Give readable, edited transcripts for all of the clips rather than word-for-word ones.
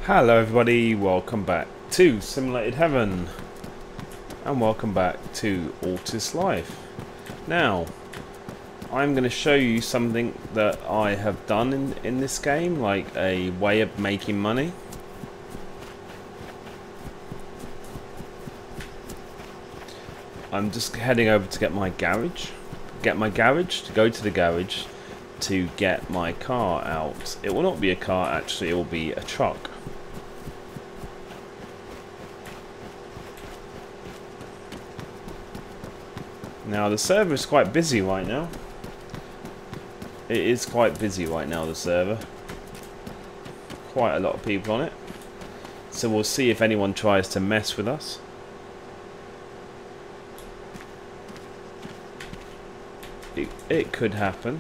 Hello everybody, welcome back to Simulated Heaven and welcome back to Altis Life. Now, I'm going to show you something that I have done in this game, like a way of making money. I'm just heading over to get my garage, to go to the garage to get my car out. It will not be a car actually, it will be a truck. Now the server is quite busy right now. It is quite busy right now, the server. Quite a lot of people on it. So we'll see if anyone tries to mess with us. It could happen.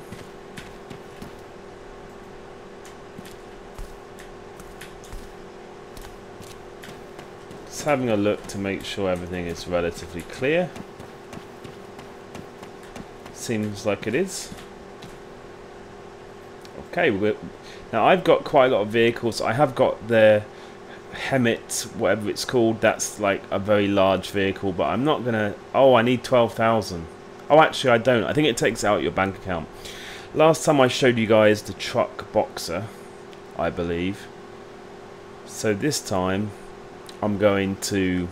Just having a look to make sure everything is relatively clear. Seems like it is. Okay, now I've got quite a lot of vehicles. I have got the Hemet, whatever it's called. That's like a very large vehicle, but I'm not gonna. Oh, I need 12,000. Oh, actually, I don't. I think it takes out your bank account. Last time I showed you guys the truck boxer, I believe. So this time, I'm going to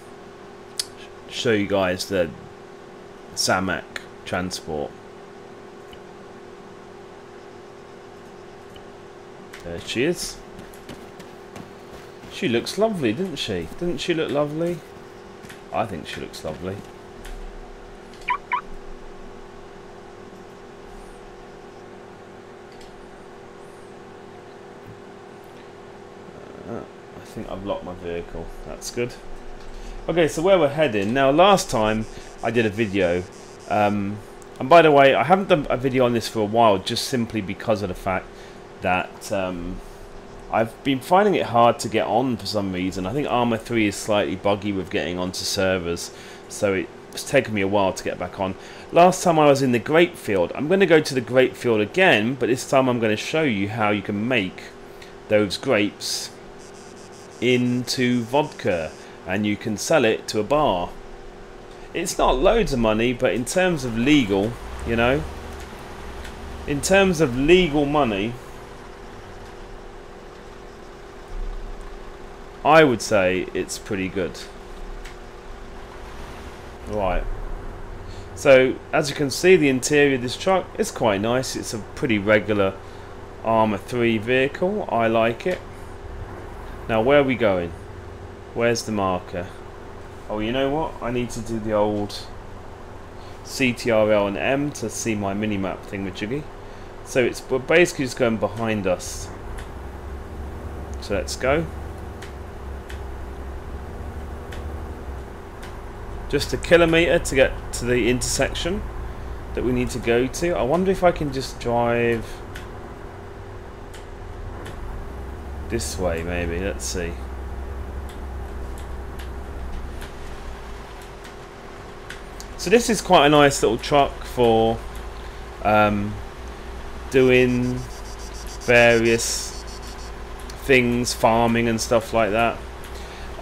show you guys the Zamak transport. There she is. She looks lovely, didn't she? Didn't she look lovely? I think she looks lovely. I think I've locked my vehicle. That's good. Okay, so where we're heading now. Last time I did a video, and by the way, I haven't done a video on this for a while, just simply because of the fact that I've been finding it hard to get on for some reason. I think Arma 3 is slightly buggy with getting onto servers, so it's taken me a while to get back on. Last time I was in the grape field. I'm going to go to the grape field again, but this time I'm going to show you how you can make those grapes into vodka and you can sell it to a bar. It's not loads of money, but in terms of legal, you know, in terms of legal money, I would say it's pretty good. Right. So, as you can see, the interior of this truck is quite nice. It's a pretty regular Arma 3 vehicle. I like it. Now, where are we going? Where's the marker? Oh, you know what? I need to do the old CTRL and M to see my minimap thingamajiggy. So, we're basically just going behind us. So, let's go. Just a kilometre to get to the intersection that we need to go to. I wonder if I can just drive this way, maybe. Let's see. So this is quite a nice little truck for doing various things, farming and stuff like that.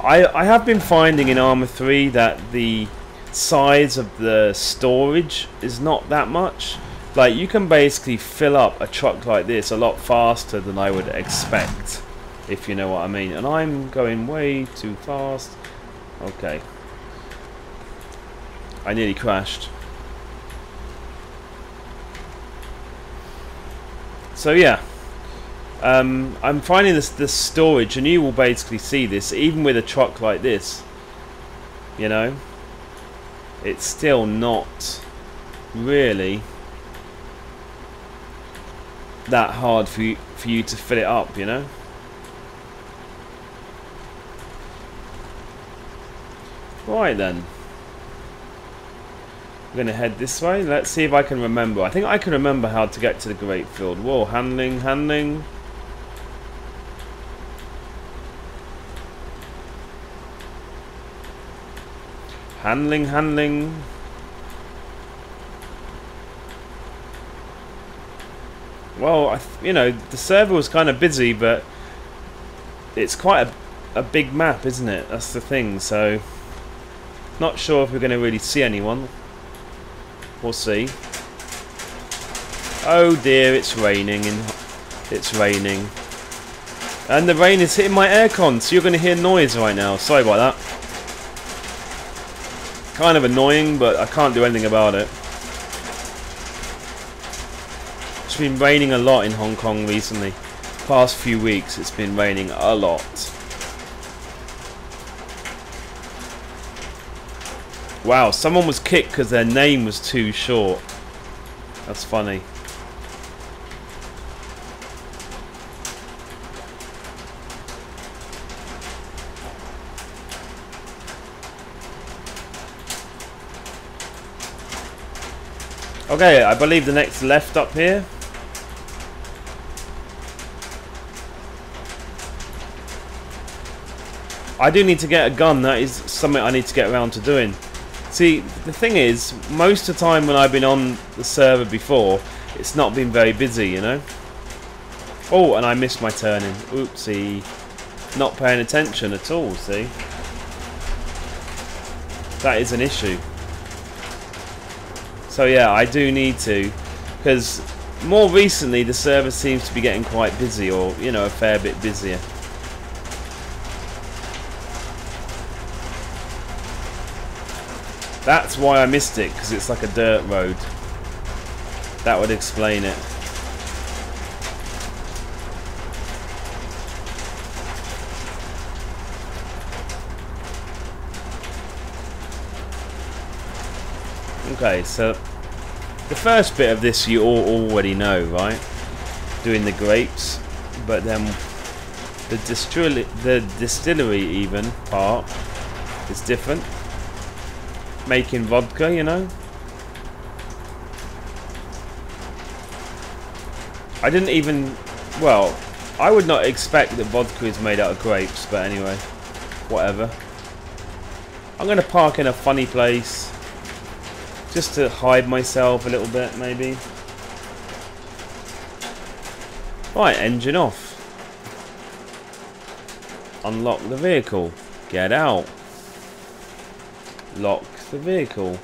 I have been finding in Arma 3 that the size of the storage is not that much. Like, you can basically fill up a truck like this a lot faster than I would expect, if you know what I mean. And I'm going way too fast. Okay. I nearly crashed. So yeah. I'm finding this storage, and you will basically see this even with a truck like this, you know, it's still not really that hard for you to fill it up, you know. Right then, I'm gonna head this way. Let's see if I can remember. I think I can remember how to get to the grape field. Whoa, handling. Handling. Well, you know, the server was kind of busy, but it's quite a big map, isn't it? That's the thing. So not sure if we're going to really see anyone. We'll see. Oh dear, it's raining. It's raining. And the rain is hitting my aircon, so you're going to hear noise right now. Sorry about that. Kind of annoying, but I can't do anything about it. It's been raining a lot in Hong Kong recently. Past few weeks it's been raining a lot. Wow, someone was kicked because their name was too short. That's funny. Okay, I believe the next left up here. I do need to get a gun. That is something I need to get around to doing. See, the thing is, most of the time when I've been on the server before, it's not been very busy, you know. Oh, and I missed my turning. Oopsie. Not paying attention at all, see. That is an issue. So yeah, I do need to, because more recently the server seems to be getting quite busy, or, you know, a fair bit busier. That's why I missed it, because it's like a dirt road. That would explain it. Okay, so the first bit of this you all already know, right? Doing the grapes, but then the distillery even part is different. Making vodka, you know. I didn't even, well, I would not expect that vodka is made out of grapes, but anyway, whatever. I'm going to park in a funny place just to hide myself a little bit, maybe. Right, engine off. Unlock the vehicle. Get out. Lock the vehicle.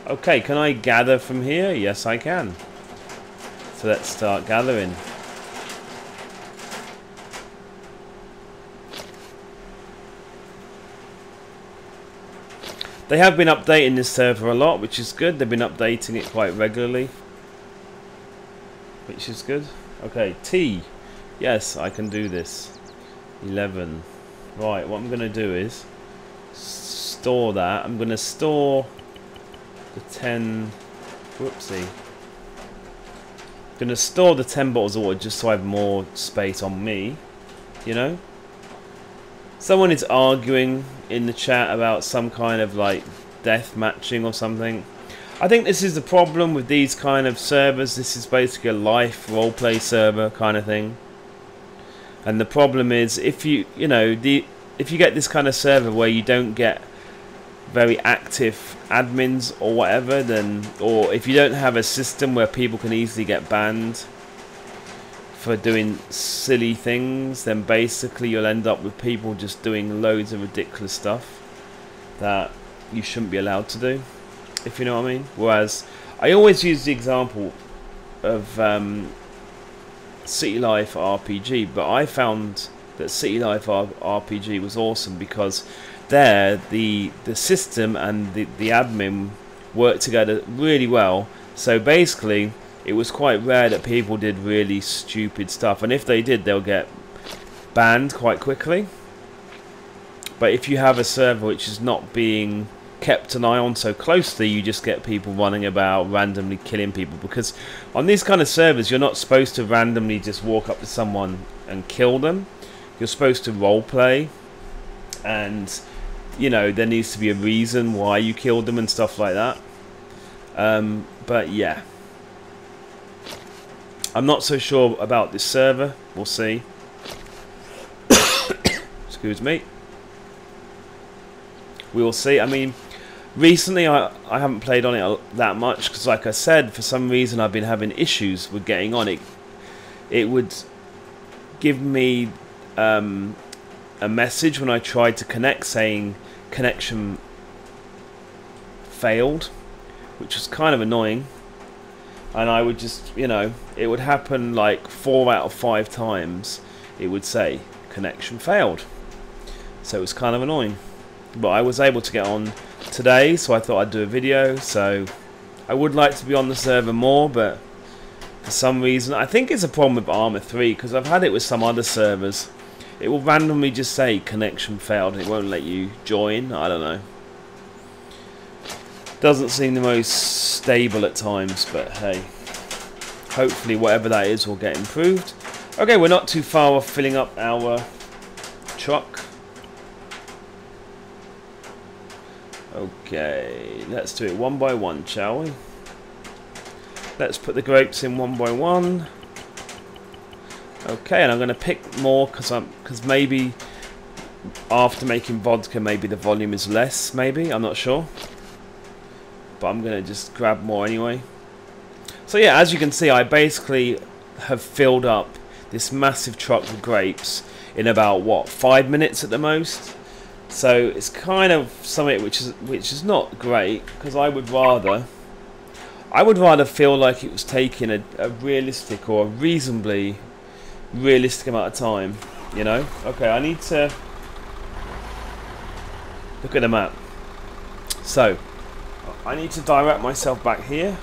Okay, can I gather from here? Yes, I can. So let's start gathering. They have been updating this server a lot, which is good. They've been updating it quite regularly, which is good. Okay, T. Yes, I can do this. 11. Right, what I'm going to do is store that. I'm going to store the 10. Whoopsie. I'm going to store the 10 bottles of water just so I have more space on me. You know? Someone is arguing in the chat about some kind of like death matching or something. I think this is the problem with these kind of servers. This is basically a life roleplay server kind of thing. And the problem is if you if you get this kind of server where you don't get very active admins or whatever, then, or if you don't have a system where people can easily get banned for doing silly things, then basically you'll end up with people just doing loads of ridiculous stuff that you shouldn't be allowed to do, if you know what I mean. Whereas I always use the example of City Life RPG, but I found that City Life RPG was awesome because there the system and the admin worked together really well. So basically it was quite rare that people did really stupid stuff, and if they did, they'll get banned quite quickly. But if you have a server which is not being kept an eye on so closely, you just get people running about randomly killing people, because on these kind of servers you're not supposed to randomly just walk up to someone and kill them. You're supposed to roleplay, and you know, there needs to be a reason why you killed them and stuff like that. But yeah, I'm not so sure about this server. We'll see. Excuse me. We will see. I mean, recently I haven't played on it that much because, like I said, for some reason I've been having issues with getting on it. It would give me a message when I tried to connect saying connection failed, which was kind of annoying. And I would just, you know, it would happen like 4 out of 5 times. It would say connection failed. So it was kind of annoying. But I was able to get on today, so I thought I'd do a video. So I would like to be on the server more, but for some reason, I think it's a problem with Arma 3, because I've had it with some other servers. It will randomly just say connection failed. It won't let you join. I don't know. Doesn't seem the most stable at times, but hey, hopefully whatever that is will get improved. Okay, we're not too far off filling up our truck. Okay, let's do it one by one, shall we? Let's put the grapes in one by one. Okay, and I'm going to pick more because maybe after making vodka, maybe the volume is less. Maybe, I'm not sure. But I'm going to just grab more anyway. So yeah, as you can see, I basically have filled up this massive truck with grapes in about, what, 5 minutes at the most. So it's kind of something which is not great, because I would rather feel like it was taking a realistic or a reasonably realistic amount of time, you know. Okay, I need to look at the map. So I need to direct myself back here,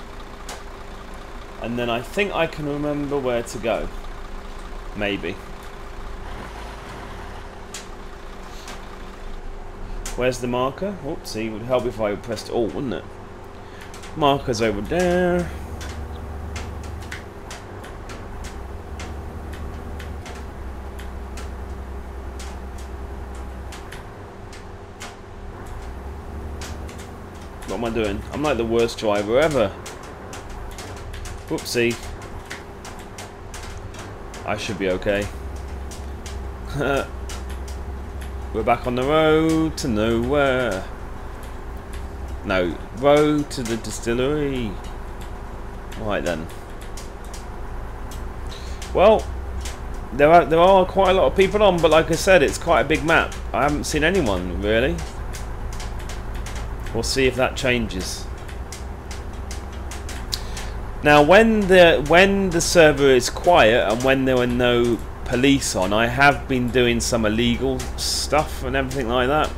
and then I think I can remember where to go. Maybe. Where's the marker? Oopsie, it would help if I pressed Alt, wouldn't it? Marker's over there. What am I doing? I'm like the worst driver ever. Whoopsie. I should be okay. We're back on the road to nowhere. No, road to the distillery. Right then. Well, there are quite a lot of people on, but like I said, it's quite a big map. I haven't seen anyone really. We'll see if that changes. Now, when the server is quiet and when there are no police on, I have been doing some illegal stuff and everything like that.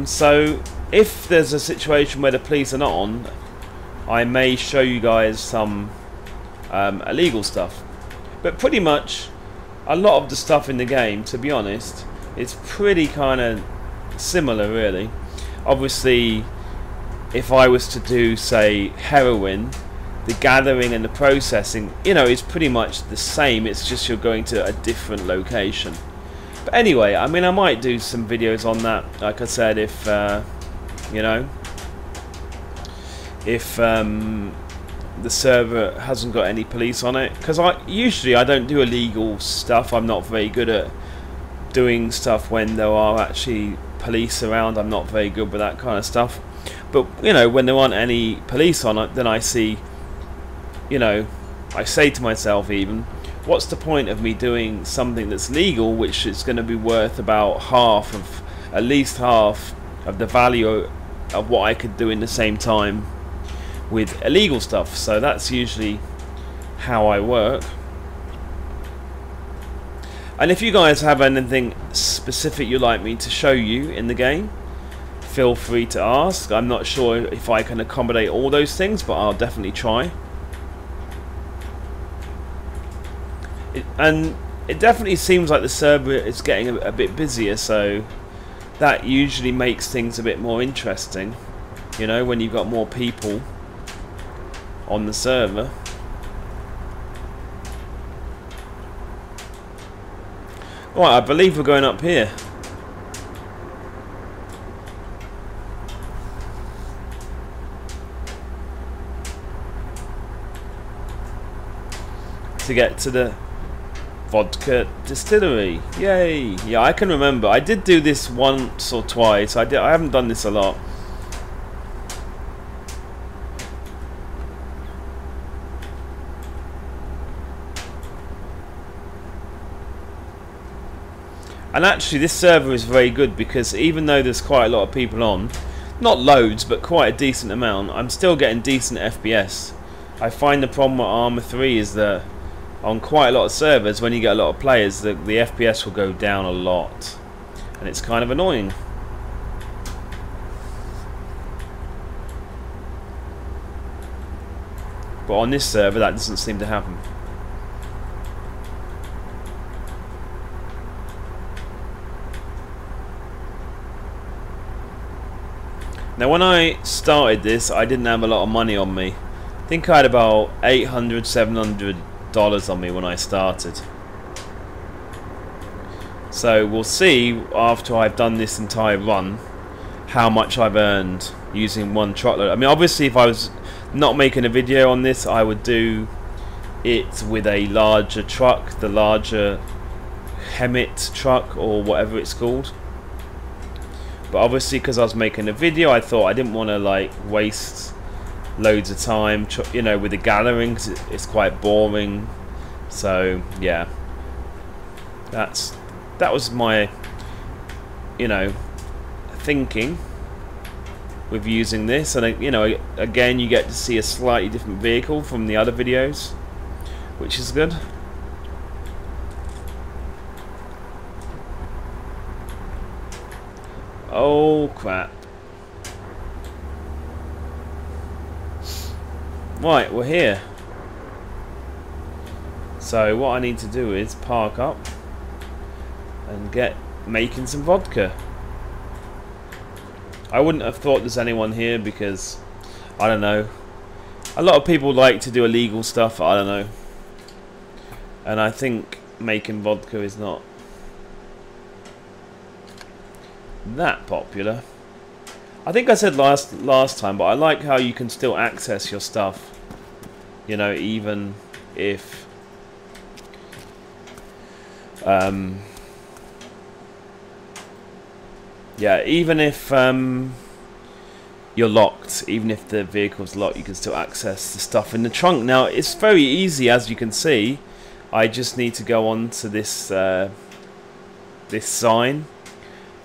So if there's a situation where the police are not on, I may show you guys some illegal stuff. But pretty much a lot of the stuff in the game, to be honest, it's pretty kind of similar really. Obviously, if I was to do, say, heroin, the gathering and the processing, you know, is pretty much the same. It's just you're going to a different location. But anyway, I mean, I might do some videos on that. Like I said, if you know, if the server hasn't got any police on it, because usually I don't do illegal stuff. I'm not very good at doing stuff when there are actually police around. I'm not very good with that kind of stuff. But you know, when there aren't any police on it, then I see, you know, I say to myself even, what's the point of me doing something that's legal, which is going to be worth about at least half of the value of what I could do in the same time with illegal stuff. So that's usually how I work. And if you guys have anything specific you'd like me to show you in the game, feel free to ask. I'm not sure if I can accommodate all those things, but I'll definitely try. And it definitely seems like the server is getting a bit busier, so that usually makes things a bit more interesting, you know, when you've got more people on the server. Right, I believe we're going up here. To get to the vodka distillery. Yay! Yeah, I can remember. I did do this once or twice. I haven't done this a lot. And actually this server is very good because even though there's quite a lot of people on, not loads but quite a decent amount, I'm still getting decent FPS. I find the problem with Arma 3 is that on quite a lot of servers, when you get a lot of players, the FPS will go down a lot, and it's kind of annoying. But on this server that doesn't seem to happen. Now when I started this, I didn't have a lot of money on me. I think I had about $800, $700 on me when I started. So we'll see after I've done this entire run how much I've earned using one truckload. I mean, obviously if I was not making a video on this, I would do it with a larger truck, the larger Hemet truck or whatever it's called. But obviously because I was making a video, I thought I didn't want to like waste loads of time, you know, with the gathering, because it's quite boring. So yeah, that was my, you know, thinking with using this. And you know, again, you get to see a slightly different vehicle from the other videos, which is good. Oh crap. Right, we're here. So what I need to do is park up and get making some vodka. I wouldn't have thought there's anyone here because, I don't know, a lot of people like to do illegal stuff, I don't know. And I think making vodka is not that popular. I think I said last time, but I like how you can still access your stuff, you know, even if yeah, even if you're locked, even if the vehicle's locked, you can still access the stuff in the trunk. Now it's very easy, as you can see. I just need to go on to this this sign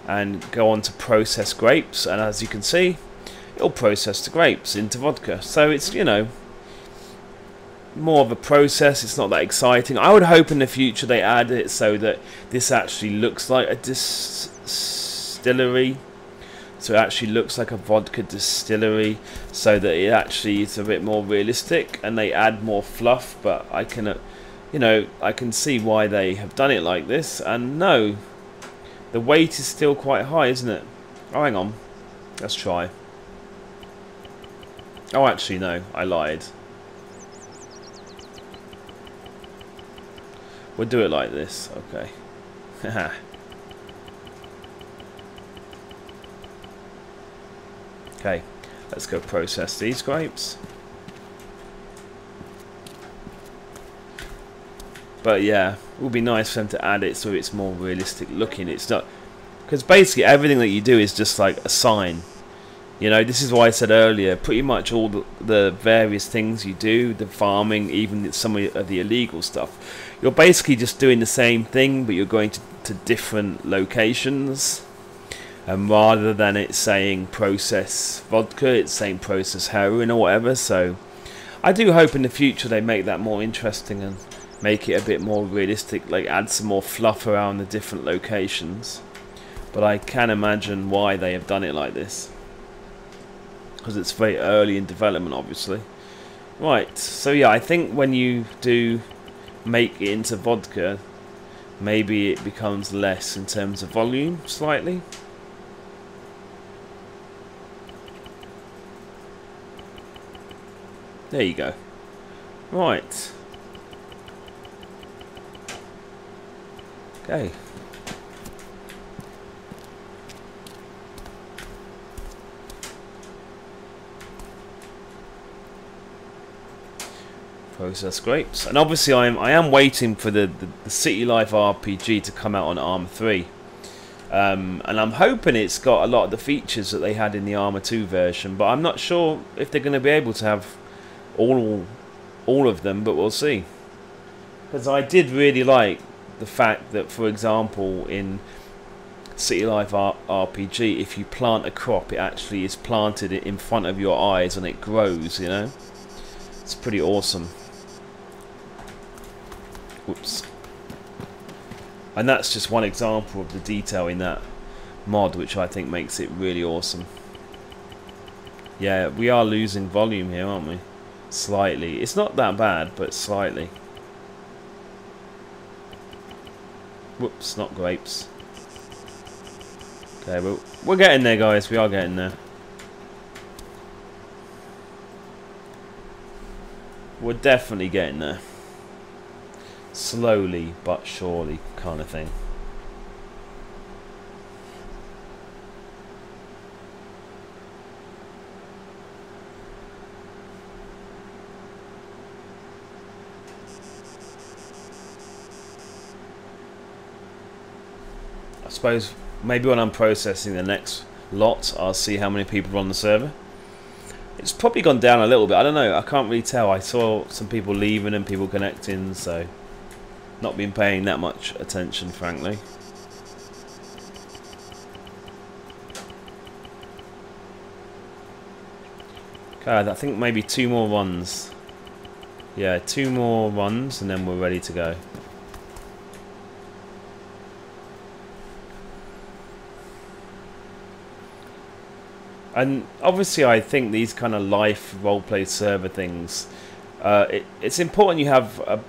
and go on to process grapes, and as you can see, it'll process the grapes into vodka. So it's, you know, more of a process. It's not that exciting. I would hope in the future they add it so that this actually looks like a distillery, so it actually looks like a vodka distillery, so that it actually is a bit more realistic, and they add more fluff. But I can, you know, I can see why they have done it like this. And no, the weight is still quite high, isn't it? Oh, hang on. Let's try. Oh, actually, no. I lied. We'll do it like this. Okay. Haha. Okay. Let's go process these grapes. But yeah, it would be nice for them to add it so it's more realistic looking. It's not, because basically everything that you do is just like a sign. You know, this is why I said earlier, pretty much all the various things you do, the farming, even some of the illegal stuff, you're basically just doing the same thing, but you're going to different locations. And rather than it saying process vodka, it's saying process heroin or whatever. So I do hope in the future they make that more interesting and make it a bit more realistic, like add some more fluff around the different locations. But I can imagine why they have done it like this, because it's very early in development, obviously. Right, so yeah, I think when you do make it into vodka, maybe it becomes less in terms of volume, slightly. There you go. Right. Okay. Process grapes, and obviously I am waiting for the City Life RPG to come out on Arma 3, and I'm hoping it's got a lot of the features that they had in the Arma 2 version, but I'm not sure if they're going to be able to have all of them, but we'll see. Because I did really like the fact that, for example, in City Life RPG, if you plant a crop, it actually is planted in front of your eyes and it grows, you know? It's pretty awesome. Whoops. And that's just one example of the detail in that mod, which I think makes it really awesome. Yeah, we are losing volume here, aren't we? Slightly. It's not that bad, but slightly. Whoops, not grapes. Okay, but we're getting there, guys. We are getting there. We're definitely getting there. Slowly but surely, kind of thing. I suppose maybe when I'm processing the next lot, I'll see how many people are on the server. It's probably gone down a little bit. I don't know. I can't really tell. I saw some people leaving and people connecting, so not been paying that much attention, frankly. Okay, I think maybe 2 more runs. Yeah, 2 more runs and then we're ready to go. And obviously I think these kind of life roleplay server things, it's important you have a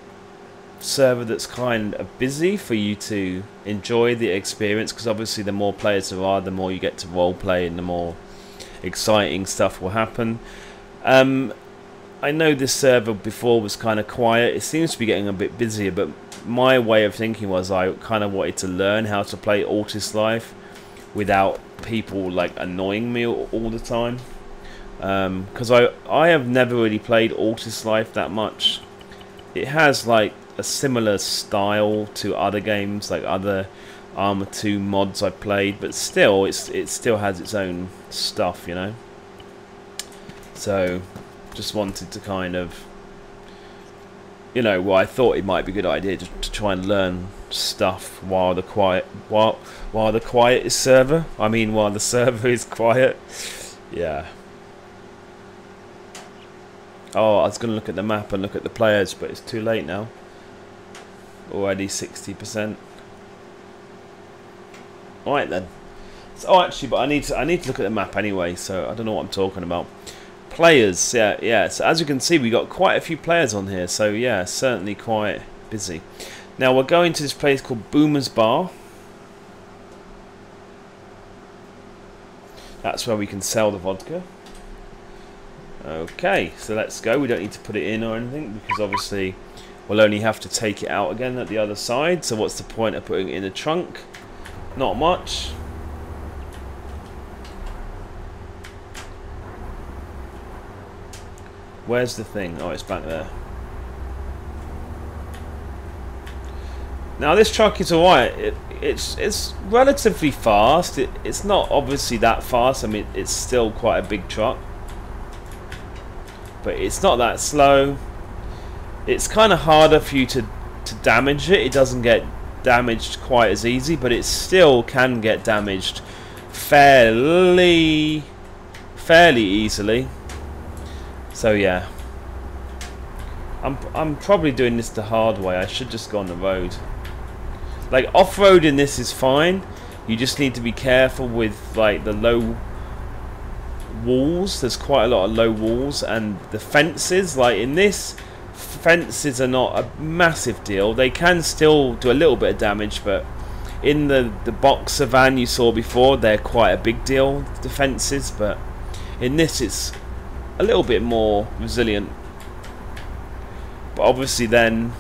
server that's kind of busy for you to enjoy the experience, because obviously the more players there are, the more you get to roleplay and the more exciting stuff will happen. I know this server before was kind of quiet. It seems to be getting a bit busier, but my way of thinking was I kind of wanted to learn how to play Altis Life without people like annoying me all the time, because I have never really played Altis Life that much. It has like a similar style to other games, like other Arma 2 mods I've played, but still it still has its own stuff, you know. So just wanted to kind of, you know, well, I thought it might be a good idea to try and learn stuff while the quiet is server. I mean, while the server is quiet. Yeah. Oh, I was going to look at the map and look at the players, but it's too late now. Already 60%. All right then. So, oh, actually, but I need to look at the map anyway. So I don't know what I'm talking about. Players, yeah. So as you can see, we got quite a few players on here. So yeah, certainly quite busy. Now we're going to this place called Boomer's Bar. That's where we can sell the vodka. Okay, so let's go. We don't need to put it in or anything, because obviously we'll only have to take it out again at the other side. So what's the point of putting it in the trunk? Not much. Where's the thing? Oh, it's back there. Now this truck is alright. It's relatively fast. It's not obviously that fast. I mean, it's still quite a big truck, but it's not that slow. It's kind of harder for you to damage it. It doesn't get damaged quite as easy, but it still can get damaged fairly easily. So yeah, I'm probably doing this the hard way. I should just go on the road. Like off-road in this is fine. You just need to be careful with like the low walls. There's quite a lot of low walls, and the fences. Like in this, fences are not a massive deal. They can still do a little bit of damage, but in the boxer van you saw before, they're quite a big deal, the fences. But in this, it's a little bit more resilient. But obviously then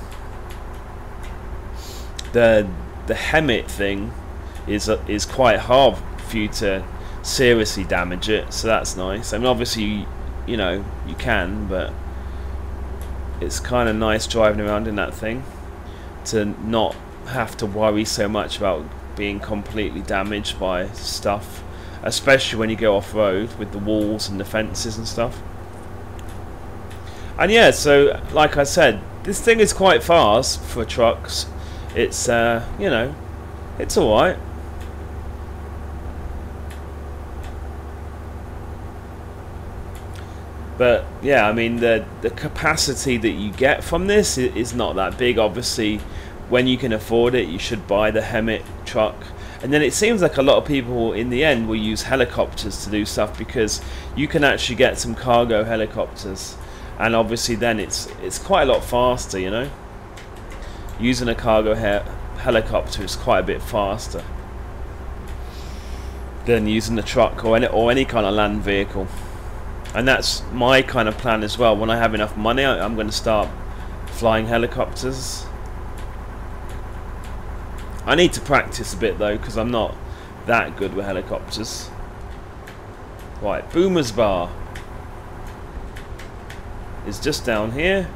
the helmet thing is quite hard for you to seriously damage it, so that's nice. I mean, obviously you know you can, but it's kind of nice driving around in that thing to not have to worry so much about being completely damaged by stuff, especially when you go off-road with the walls and the fences and stuff. And yeah, so like I said, this thing is quite fast for trucks. it's you know, it's alright. But yeah, I mean the capacity that you get from this is not that big. Obviously, when you can afford it, you should buy the Hemmet truck. And then it seems like a lot of people in the end will use helicopters to do stuff, because you can actually get some cargo helicopters, and obviously then it's quite a lot faster, you know. Using a cargo helicopter is quite a bit faster than using the truck or any kind of land vehicle. And that's my kind of plan as well. When I have enough money, I'm going to start flying helicopters. I need to practice a bit though, because I'm not that good with helicopters. Right, Boomer's Bar is just down here.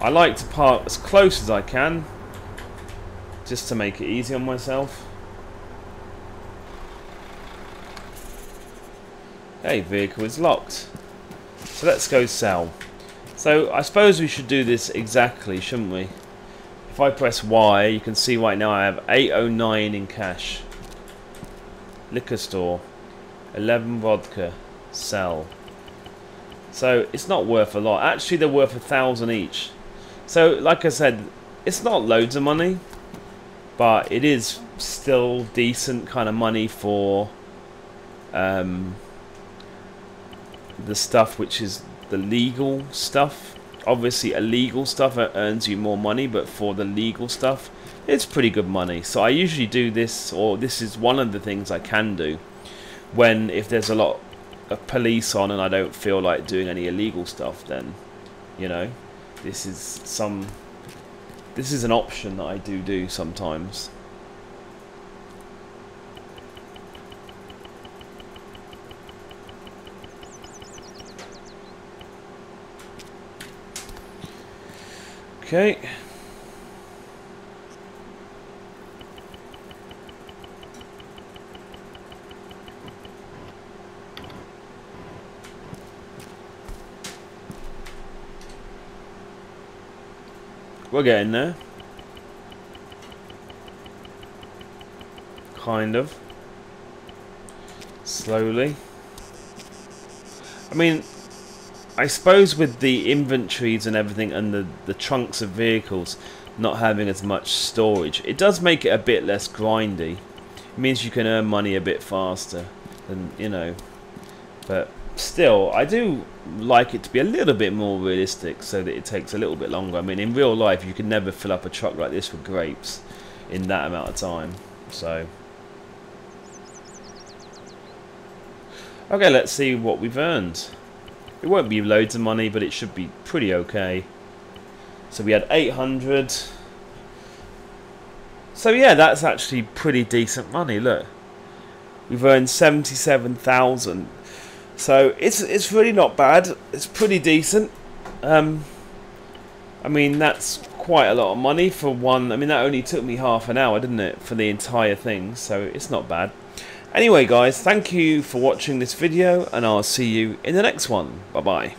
I like to park as close as I can, just to make it easy on myself. Hey, vehicle is locked. So let's go sell. So I suppose we should do this exactly, shouldn't we? If I press Y, you can see right now I have 809 in cash. Liquor store, 11 vodka, sell. So it's not worth a lot. Actually, they're worth 1,000 each. So like I said, it's not loads of money, but it is still decent kind of money for the stuff which is the legal stuff. Obviously illegal stuff earns you more money, but for the legal stuff it's pretty good money. So I usually do this, or this is one of the things I can do when, if there's a lot of police on and I don't feel like doing any illegal stuff, then you know, this is an option that I do sometimes. Okay. We're getting there. Kind of. Slowly. I mean, I suppose with the inventories and everything, and the trunks of vehicles not having as much storage, it does make it a bit less grindy. It means you can earn money a bit faster than, you know. But still, I do like it to be a little bit more realistic, so that it takes a little bit longer. I mean, in real life, you could never fill up a truck like this with grapes in that amount of time. So, okay, let's see what we've earned. It won't be loads of money, but it should be pretty okay. So we had 800. So yeah, that's actually pretty decent money. Look, we've earned 77,000. So it's really not bad. It's pretty decent. I mean, that's quite a lot of money for one. I mean, that only took me half an hour, didn't it, for the entire thing? So it's not bad. Anyway, guys, thank you for watching this video, and I'll see you in the next one. Bye bye.